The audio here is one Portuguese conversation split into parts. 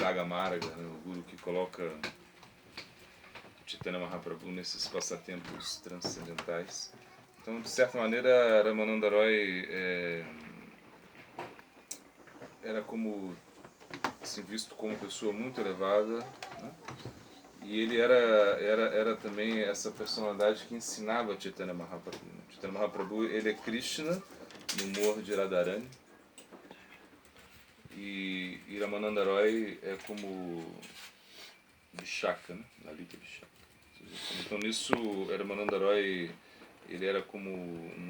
Daga Marga, né, o guru que coloca Chaitanya Mahaprabhu nesses passatempos transcendentais. Então, de certa maneira, Ramananda Roy era como assim, visto como pessoa muito elevada, né? E ele era também essa personalidade que ensinava Chaitanya Mahaprabhu. Chaitanya Mahaprabhu, ele é Krishna no humor de Radharani, e Ramananda Roy é como Vishaka, né? Lalita Vishaka. Então nisso, Ramananda Roy, ele era como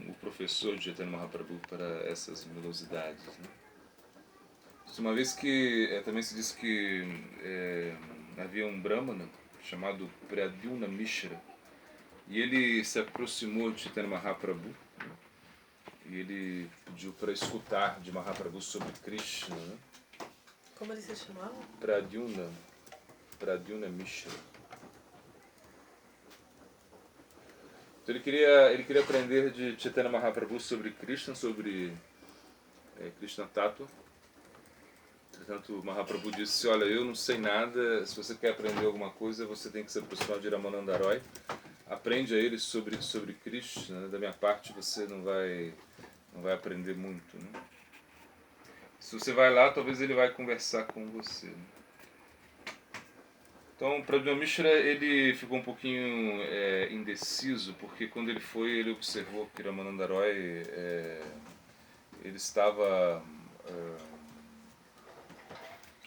o professor de Chaitanya Mahaprabhu para essas melosidades, né? Uma vez que também se diz que havia um Brahmana chamado Pradyumna Mishra, e ele se aproximou de Chaitanya Mahaprabhu, né? E ele pediu para escutar de Mahaprabhu sobre Krishna, né? Como ele se chamava? Pradyumna Mishra. Então ele queria aprender de Chaitanya Mahaprabhu sobre Krishna, sobre Krishna Tattva. Portanto, Mahaprabhu disse, olha, eu não sei nada, se você quer aprender alguma coisa, você tem que se aproximar de Ramananda Roy. Aprende a ele sobre Krishna, né? Da minha parte você não vai aprender muito, né? Se você vai lá, talvez ele vai conversar com você, né? Então, Pradyumna Mishra, ele ficou um pouquinho indeciso, porque quando ele foi, ele observou que Ramananda Roy ele estava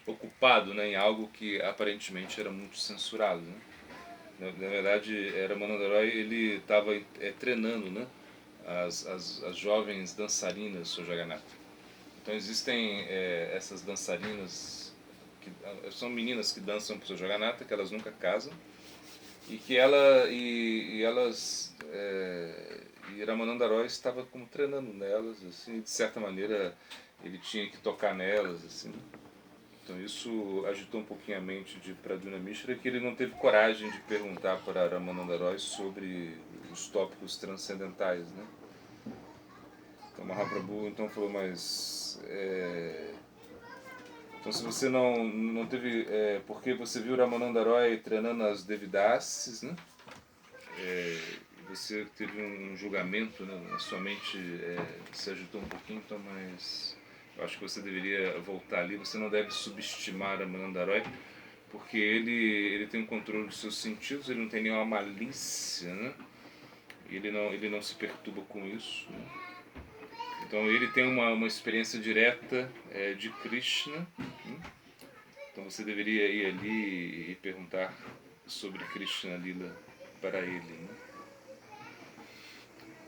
ocupado, né, em algo que aparentemente era muito censurado, né? Na verdade, Ramananda Roy, ele estava treinando, né, as jovens dançarinas do Jagannatha. Então existem essas dançarinas que são meninas que dançam para o Jagannatha, que elas nunca casam, e que e Ramananda Roy estava como treinando nelas, assim, de certa maneira ele tinha que tocar nelas, assim. Então isso agitou um pouquinho a mente de Pradyumna Mishra, que ele não teve coragem de perguntar para Ramananda Roy sobre os tópicos transcendentais, né? Então Mahaprabhu então falou, mas então se você não teve, porque você viu Ramananda Roy treinando as Devidasis, né? Você teve um julgamento, né? A sua mente se agitou um pouquinho, então, mas eu acho que você deveria voltar ali. Você não deve subestimar Ramananda Roy, porque ele tem um controle dos seus sentidos, ele não tem nenhuma malícia, né? Ele não se perturba com isso, né? Então ele tem uma experiência direta de Krishna, né? Então você deveria ir ali e perguntar sobre Krishna Lila para ele, né?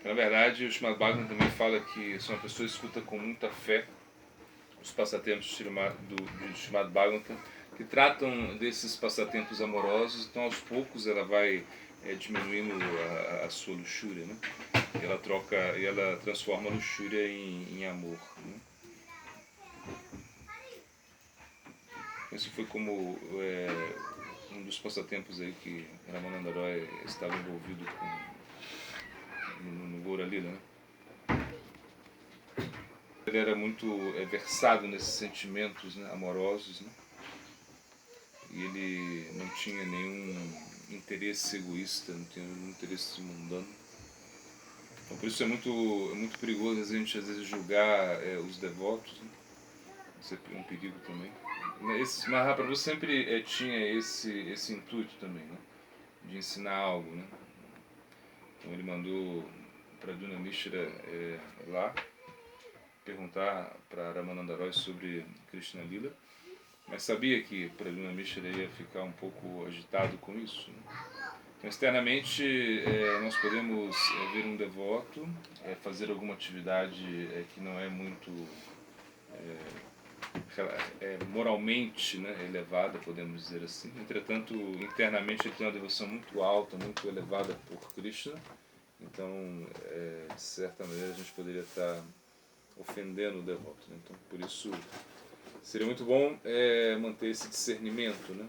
Na verdade, o Srimad Bhagavatam também fala que se uma pessoa escuta com muita fé os passatempos do Srimad Bhagavatam, que tratam desses passatempos amorosos, então aos poucos ela vai diminuindo a sua luxúria, né? Ela transforma a luxúria em amor, né? Esse foi como um dos passatempos aí que Ramananda Roy estava envolvido no Gaura Lila, né? Ele era muito versado nesses sentimentos, né, amorosos, né? E ele não tinha nenhum interesse egoísta, não tinha nenhum interesse mundano. Então, por isso é muito perigoso a gente às vezes julgar os devotos, né? Isso é um perigo também. Esse Mahaprabhu sempre tinha esse intuito também, né? De ensinar algo, né? Então ele mandou Pradyumna Mishra lá perguntar para Ramananda Roy sobre Krishna Lila, mas sabia que Pradyumna Mishra ia ficar um pouco agitado com isso, né? Então, externamente, nós podemos ver um devoto, fazer alguma atividade que não é muito moralmente, né, elevada, podemos dizer assim. Entretanto, internamente ele tem uma devoção muito alta, muito elevada por Krishna. Então, de certa maneira, a gente poderia estar ofendendo o devoto, né? Então, por isso, seria muito bom manter esse discernimento, né?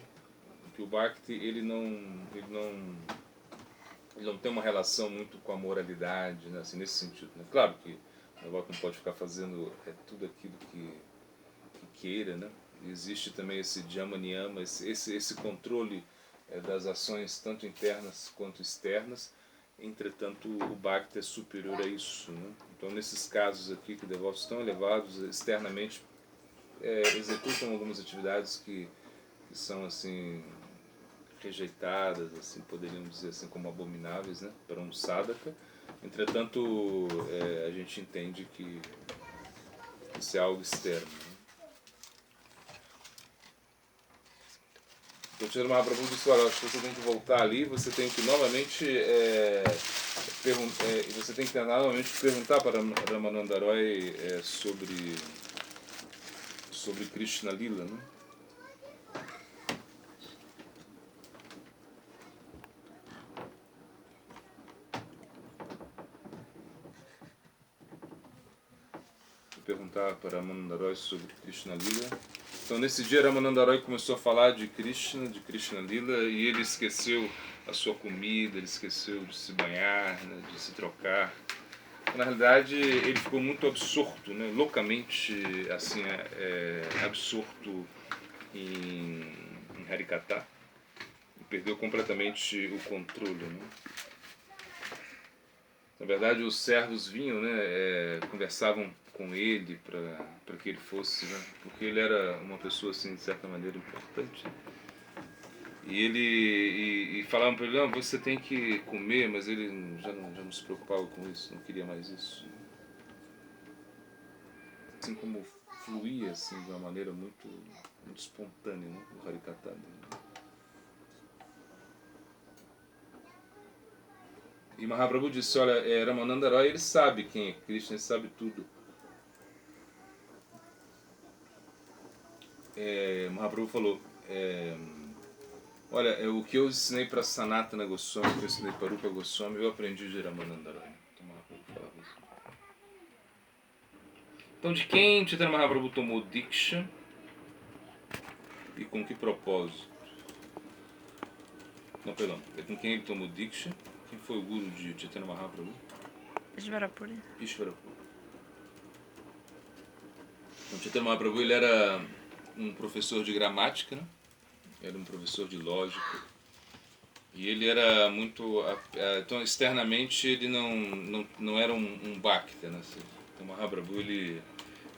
Que o Bhakti ele não tem uma relação muito com a moralidade, né? Assim, nesse sentido, né? Claro que o devoto não pode ficar fazendo tudo aquilo que queira, né? existe também esse Jama Niyama, esse controle das ações tanto internas quanto externas. Entretanto, o Bhakti é superior a isso, né? Então, nesses casos aqui que devotos estão elevados externamente, executam algumas atividades que são assim rejeitadas, assim poderíamos dizer assim como abomináveis, né, para um sadhaka. Entretanto, a gente entende que isso é algo externo, né? Então, Chaitanya Mahaprabhu disse: olha, acho que você tem que voltar ali, você tem que novamente você tem que novamente perguntar para Ramananda Roy sobre Krishna Lila, né? Perguntar para Ramananda Roy sobre Krishna Lila. Então, nesse dia, Ramananda Roy começou a falar de Krishna Lila, e ele esqueceu a sua comida, ele esqueceu de se banhar, né, de se trocar. Na realidade, ele ficou muito absorto, né, loucamente assim, absorto em Harikata, e perdeu completamente o controle, né? Na verdade, os servos vinham, né, conversavam com ele para que ele fosse, né, porque ele era uma pessoa assim de certa maneira importante. E ele falavam para ele: não, você tem que comer, mas ele já não se preocupava com isso, não queria mais isso. Assim como fluía assim de uma maneira muito espontânea, né, o Harikata dele. E Mahaprabhu disse: olha, Ramananda Roy, ele sabe quem é Krishna, ele sabe tudo. Mahaprabhu falou: olha, o que eu ensinei para Sanatana Goswami, o que eu ensinei para Rupa Goswami, eu aprendi de Ramananda Roy. Então Mahaprabhu falava isso. Então, de quem Chaitanya Mahaprabhu tomou Diksha e com que propósito? Não, perdão, com quem ele tomou Diksha? Quem foi o guru de Chaitanya Mahaprabhu? Ishvarapuri. Ishvarapuri. Então, Chaitanya Mahaprabhu, ele era um professor de gramática, né? Era um professor de lógica. E ele era muito... Então, externamente, ele não era um bhakta, né? Então, Mahaprabhu, ele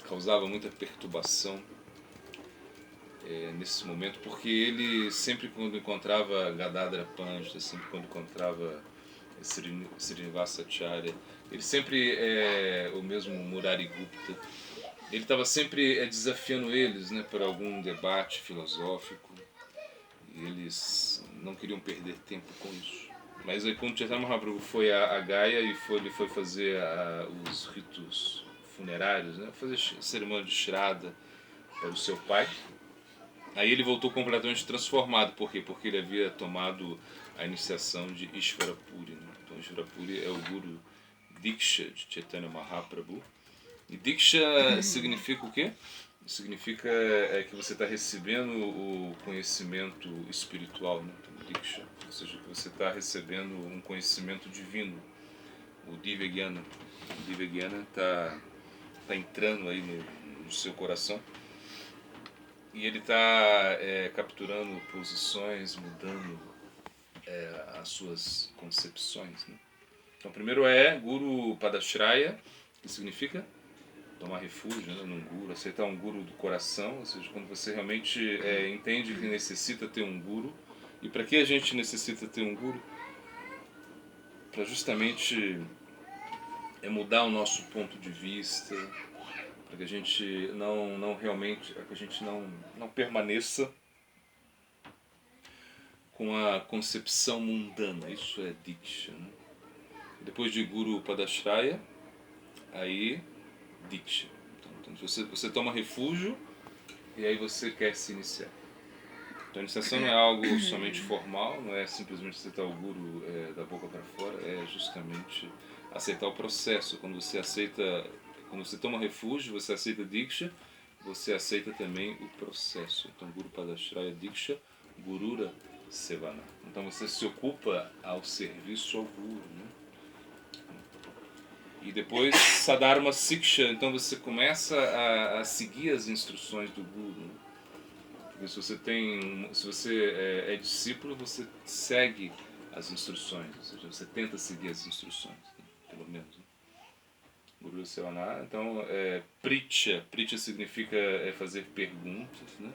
causava muita perturbação nesse momento, porque ele sempre quando encontrava Gadadhara Pandita, sempre quando encontrava Srinivasa Acharya, ele sempre o mesmo Murari Gupta, ele estava sempre desafiando eles, né, para algum debate filosófico, e eles não queriam perder tempo com isso. Mas aí quando Chaitanya Mahaprabhu foi a Gaya e ele foi fazer os ritos funerários, né, fazer cerimônia de Shraddha para o seu pai, aí ele voltou completamente transformado. Por quê? Porque ele havia tomado a iniciação de Ishvarapuri, né? Então Ishvarapuri é o guru Diksha de Chaitanya Mahaprabhu. E Diksha significa o quê? Significa que você está recebendo o conhecimento espiritual, né? Então, Diksha, ou seja, que você está recebendo um conhecimento divino, o Divya Gyana. O Divya Gyana está entrando aí no seu coração. E ele está capturando posições, mudando as suas concepções, né? Então, primeiro Guru Padashraya, que significa tomar refúgio, né, num Guru, aceitar um Guru do coração, ou seja, quando você realmente entende que necessita ter um Guru. E para que a gente necessita ter um Guru? Para justamente mudar o nosso ponto de vista, para que a gente não realmente, para que a gente não permaneça com a concepção mundana. Isso é Diksha, né? Depois de Guru Padashraya, aí Diksha. Então você toma refúgio e aí você quer se iniciar. Então a iniciação não é algo somente formal, não é simplesmente aceitar o Guru da boca para fora, é justamente aceitar o processo. Quando você toma refúgio, você aceita Diksha, você aceita também o processo. Então Guru Padashraya Diksha, Gurura Sevana. Então você se ocupa ao serviço ao Guru, né? E depois Sadharma Siksha, então você começa a seguir as instruções do Guru, né? Se você é discípulo, você segue as instruções, ou seja, você tenta seguir as instruções, né? Pelo menos. Né? Guru Sevana. Então, Pritya significa fazer perguntas, né?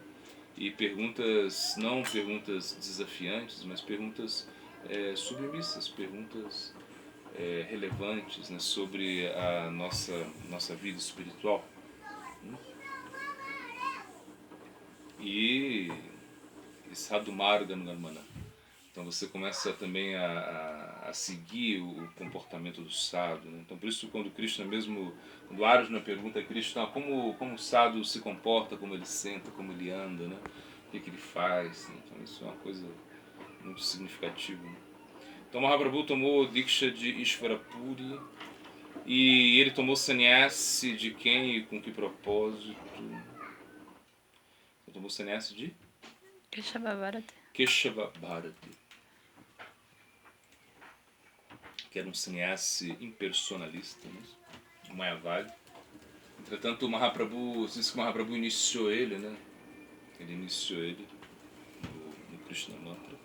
E perguntas, não perguntas desafiantes, mas perguntas submissas, perguntas relevantes, né? Sobre a nossa vida espiritual. Né? E Sadhumarga Nugamana. Então você começa também a seguir o comportamento do sadhu. Né? Então por isso quando Krishna mesmo, quando Arjuna pergunta a Krishna como o sadhu se comporta, como ele senta, como ele anda, né? O que ele faz. Né? Então isso é uma coisa muito significativa. Né? Então Mahaprabhu tomou Diksha de Ishvarapuri e ele tomou sannyasi de quem e com que propósito? Ele tomou sannyasi de? Keshava Bharati. Keshava Bharati, que era um sannyasi impersonalista, né? Mayavadi. Entretanto, o Mahaprabhu, diz que o Mahaprabhu iniciou ele, né? Ele iniciou ele no Krishna Mantra.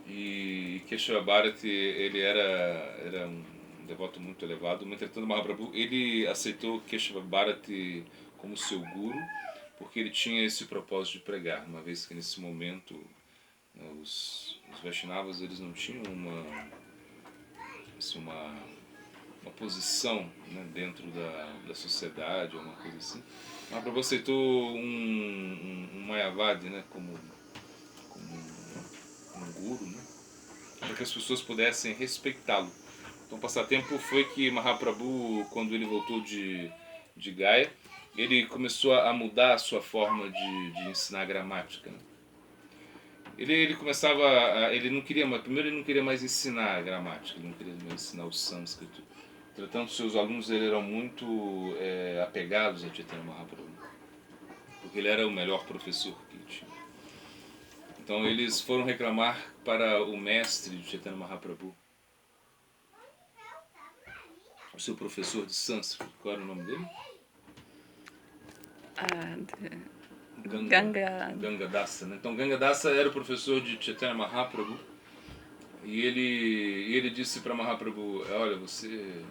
E Keshava Bharati, ele era um devoto muito elevado. Entretanto, o Mahaprabhu, ele aceitou Keshava Bharati como seu guru, porque ele tinha esse propósito de pregar, uma vez que nesse momento, né, os Vaishnavas, eles não tinham uma posição, né, dentro da sociedade ou uma coisa assim. O Mahaprabhu aceitou um Mayavadi, né, como um guru, né, para que as pessoas pudessem respeitá-lo. Então o passatempo foi que Mahaprabhu, quando ele voltou de Gaya, ele começou a mudar a sua forma de ensinar gramática. Né? Ele começava, ele não queria mais, primeiro ele não queria mais ensinar a gramática, ele não queria mais ensinar o sânscrito. Entretanto, seus alunos eram muito apegados a Chaitanya Mahaprabhu, porque ele era o melhor professor que tinha. Então eles foram reclamar para o mestre de Chaitanya Mahaprabhu, o seu professor de sânscrito. Qual era o nome dele? Gangadasa. Né? Então Gangadasa era o professor de Chaitanya Mahaprabhu. E ele disse para Mahaprabhu: olha, você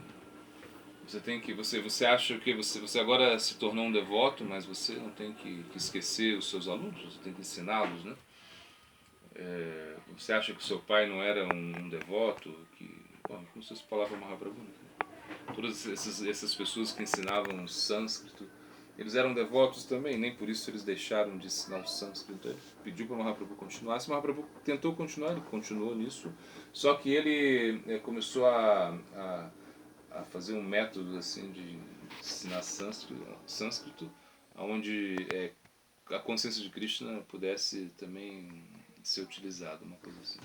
acha que você agora se tornou um devoto, mas você não tem que esquecer os seus alunos, você tem que ensiná-los, né? Você acha que seu pai não era um devoto? Como se falava Mahaprabhu, né? Todas essas pessoas que ensinavam o sânscrito, eles eram devotos também, nem por isso eles deixaram de ensinar o sânscrito. Então ele pediu para o Mahaprabhu continuar. Se o Mahaprabhu tentou continuar, ele continuou nisso, só que ele começou a fazer um método assim de ensinar sânscrito onde a consciência de Krishna pudesse também ser utilizada, uma coisa assim.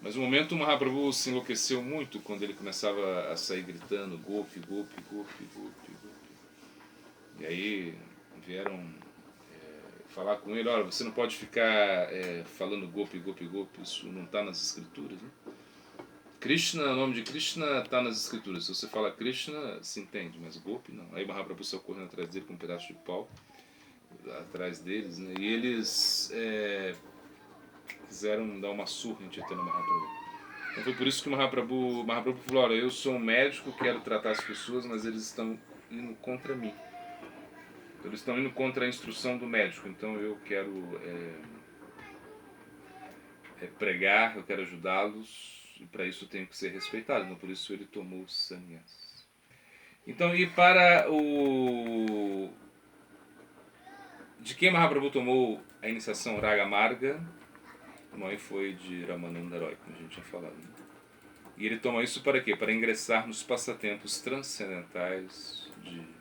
Mas no momento o Mahaprabhu se enlouqueceu muito quando ele começava a sair gritando Gopi, Gopi, Gopi, Gopi, Gopi. E aí vieram falar com ele: olha, você não pode ficar falando Gopi, Gopi, Gopi, isso não está nas escrituras, né? Krishna, o nome de Krishna está nas escrituras. Se você fala Krishna, se entende, mas Gopi não. Aí Mahaprabhu saiu correndo atrás dele com um pedaço de pau, atrás deles, né? E eles quiseram dar uma surra em Chaitanya Mahaprabhu. Então foi por isso que Mahaprabhu falou: olha, eu sou um médico, quero tratar as pessoas, mas eles estão indo contra mim. Eles estão indo contra a instrução do médico, então eu quero pregar, eu quero ajudá-los, e para isso eu tenho que ser respeitado. Então por isso ele tomou o sannyas. Então, e para o... De quem Mahaprabhu tomou a iniciação Raga Marga? Não, foi de Ramananda Roy, como a gente tinha falado. Né? E ele toma isso para quê? Para ingressar nos passatempos transcendentais de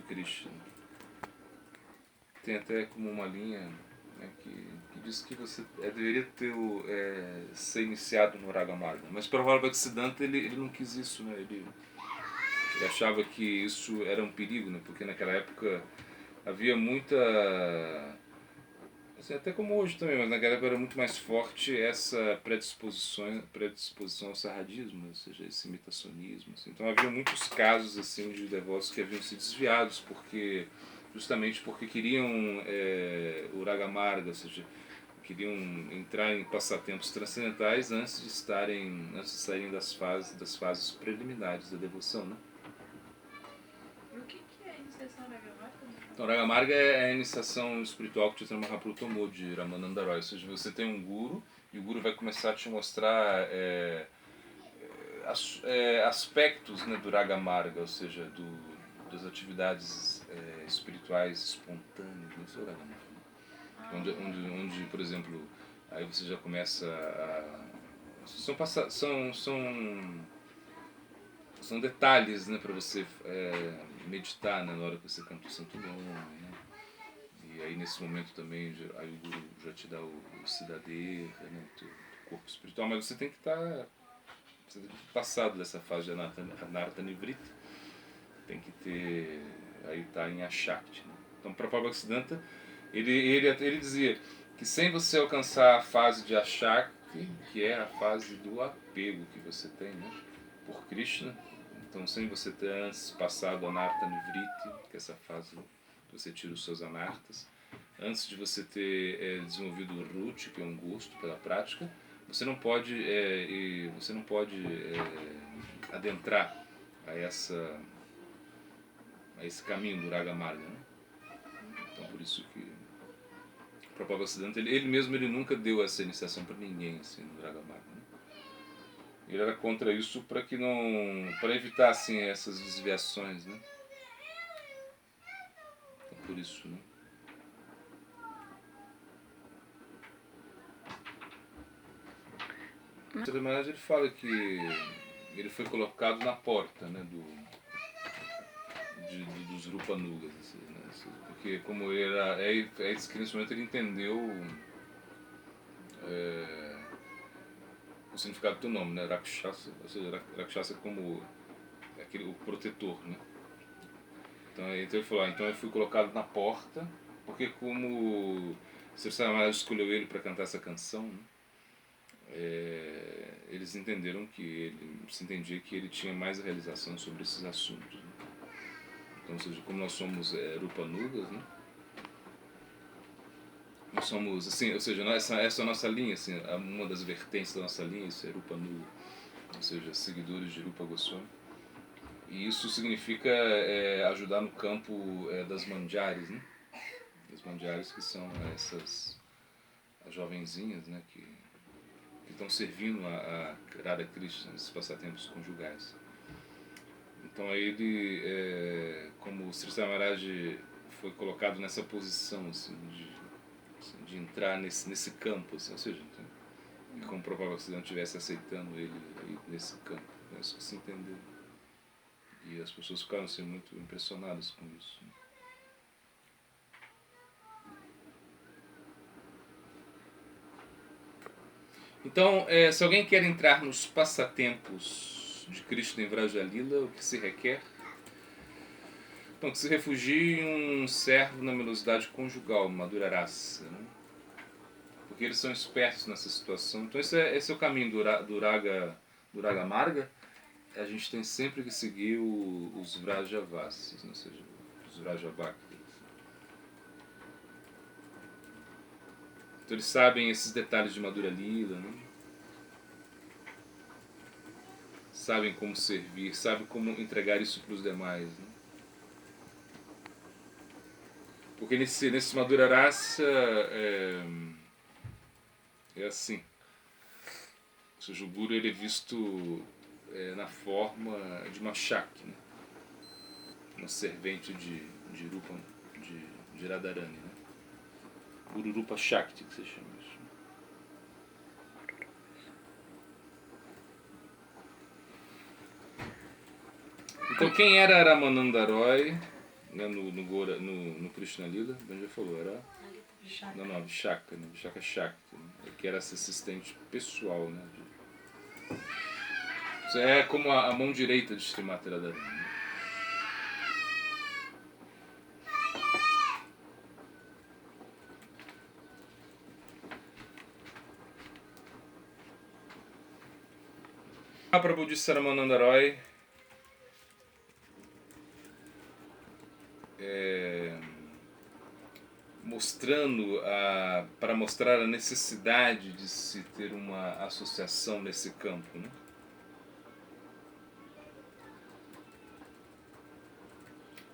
Krishna. Tem até como uma linha, né, que diz que você deveria ser iniciado no Raga Marga. Mas para o Bhaktisiddhanta ele não quis isso, né? Ele achava que isso era um perigo, né? Porque naquela época havia muita... Assim, até como hoje também, mas naquela época era muito mais forte essa predisposição ao sarradismo, ou seja, esse imitacionismo. Assim. Então havia muitos casos assim, de devotos que haviam se desviados porque justamente porque queriam o Raga Marga, ou seja, queriam entrar em passatempos transcendentais antes de saírem das fases preliminares da devoção, né? E o que é a iniciação Ragamarga? Então, Raga Marga é a iniciação espiritual que o Chaitanya Mahaprabhu tomou de Ramananda Roy, ou seja, você tem um guru e o guru vai começar a te mostrar aspectos, né, do Raga Marga, ou seja, das atividades espirituais espontâneas, né? Isso é o Raga Marga. Onde, por exemplo, aí você já começa a... São detalhes, né, para você meditar, né, na hora que você canta o Santo Nome, né? E aí nesse momento também aí o Guru já te dá o Siddhadeha, né, o corpo espiritual, mas você tem que estar passado dessa fase de Anartha Nivrita, tem que ter, aí está em Ashakti, né? Então Prabhupada Bhaktisiddhanta, ele dizia que sem você alcançar a fase de Ashakti, que é a fase do apego que você tem, né, por Krishna, então sem você ter antes passado Anartha Nivriti, que é essa fase que você tira os seus anartas, antes de você ter desenvolvido o Ruti, que é um gosto pela prática, você não pode adentrar a esse caminho do Raga Marga, né? Então por isso que o Prabhupada Bhaktisiddhanta, ele mesmo nunca deu essa iniciação para ninguém assim, no Raga Marga, né? Ele era contra isso para evitar assim essas desviações, né? Então por isso, né? Mas ele fala que ele foi colocado na porta, né, dos Rupanugas, assim, né, porque como ele era, isso que nesse momento ele entendeu o significado do nome, né, Rakshasa, ou seja, Rakshasa como o protetor, né. Então ele falou, então eu fui colocado na porta, porque como Sri Samaraj escolheu ele para cantar essa canção, né, eles entenderam se entendia que ele tinha mais realização sobre esses assuntos, né? Então, ou seja, como nós somos Rupanugas, né? Nós somos, assim, ou seja, essa é a nossa linha, assim, uma das vertentes da nossa linha, isso é Rupanuga, ou seja, seguidores de Rupa Goswami. E isso significa ajudar no campo das manjaris, né? As manjaris que são as jovenzinhas, né? Que estão servindo a Radha Krishna nesses passatempos conjugais. Então ele, como o Sri Samaraj foi colocado nessa posição assim, de entrar nesse campo, assim, ou seja, então, como provável que você não estivesse aceitando ele aí nesse campo, é isso que se entendeu. E as pessoas ficaram assim, muito impressionadas com isso, né? Então, se alguém quer entrar nos passatempos de Krishna em Vrajalila, o que se requer? Então, que se refugie em um servo na melosidade conjugal, Madhura Rasa, né? Porque eles são espertos nessa situação. Então, esse é o caminho do Raga Marga. A gente tem sempre que seguir os Vrajavasis, né? Ou seja, os Vrajabhaktas. Então eles sabem esses detalhes de Madhura Lila, né? Sabem como servir, sabem como entregar isso para os demais, né? Porque nesse Madhura Rasa é assim. Ou seja, o Guru ele é visto na forma de uma Shakti, né? Uma servente de Rupa, de Radharani, né? Guru Rupa Shakti, que se chama isso. Então quem era Ramananda Roy, né, no Krishna Lila? A gente já falou, era Vishaka, né? Vishaka Shakti, né? Que era essa assistente pessoal, né? Isso é como a mão direita de Srimati Radharani, né? Mahaprabhu disse a Ramananda Roy mostrando para mostrar a necessidade de se ter uma associação nesse campo, né?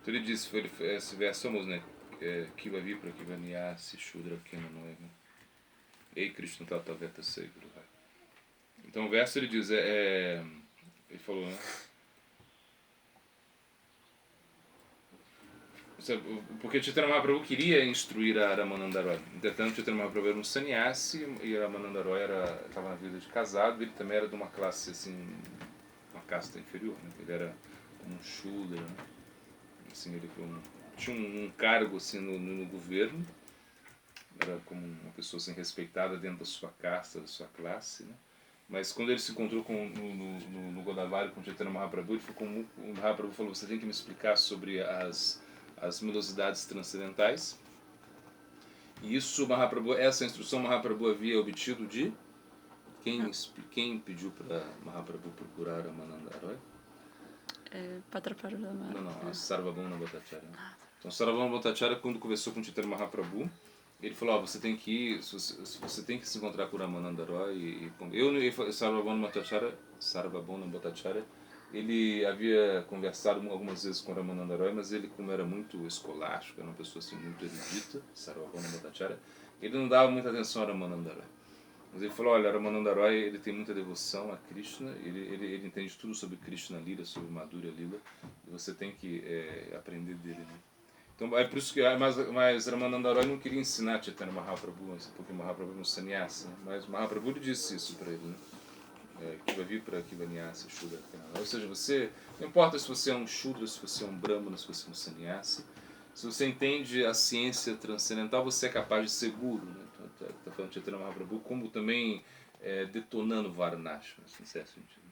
Então ele disse, esse verso famoso, né? Kiva Vipra, Kiva Nyasi, Shudra, Kena Noiva. Ei Krishna Tata Veta Seikuru. Então o verso ele diz, ele falou, né? Porque Chaitanya Mahaprabhu queria instruir a Ramananda Roy. Entretanto, Chaitanya Mahaprabhu era um sannyasi e a Ramananda Roy estava na vida de casado. Ele também era de uma classe, assim, uma casta inferior, né? Ele era como um shudra, né? Assim, ele tinha um cargo assim, no governo. Era como uma pessoa assim, respeitada dentro da sua casta, da sua classe, né? Mas quando ele se encontrou no Godavari com Chaitanya Mahaprabhu, o Mahaprabhu falou, você tem que me explicar sobre as melosidades transcendentais. E isso, essa instrução Mahaprabhu havia obtido de... Quem pediu para Mahaprabhu procurar a Ramananda Roy? Patraparudama. Não, a Sarvabhauma Bhattacharya. Então, Sarvabhauma Bhattacharya, quando conversou com Chaitanya Mahaprabhu, ele falou, você tem que se encontrar com Ramananda Roy. Sarvabhauma Bhattacharya, ele havia conversado algumas vezes com Ramananda Roy, mas ele, como era muito escolástico, era uma pessoa assim, muito erudita, Sarvabhauma Bhattacharya, ele não dava muita atenção a Ramananda Roy. Mas ele falou, olha, Ramananda Roy, ele tem muita devoção a Krishna, ele entende tudo sobre Krishna Lila, sobre Madhurya Lila, e você tem que aprender dele, né? Então é por isso que mas Ramananda Roy não queria ensinar Chaitanya Mahaprabhu, porque Mahaprabhu é um sannyasi, né? Mas Mahaprabhu disse isso para ele, né? Kiva Vipra, Kiva Nyasi, Shudra. Ou seja, não importa se você é um Shudra, se você é um Brahmana, se você é um sannyasi, se você entende a ciência transcendental, você é capaz de ser guru, né? Então, está falando de Chaitanya Mahaprabhu como também detonando Varnashmas, em certo sentido.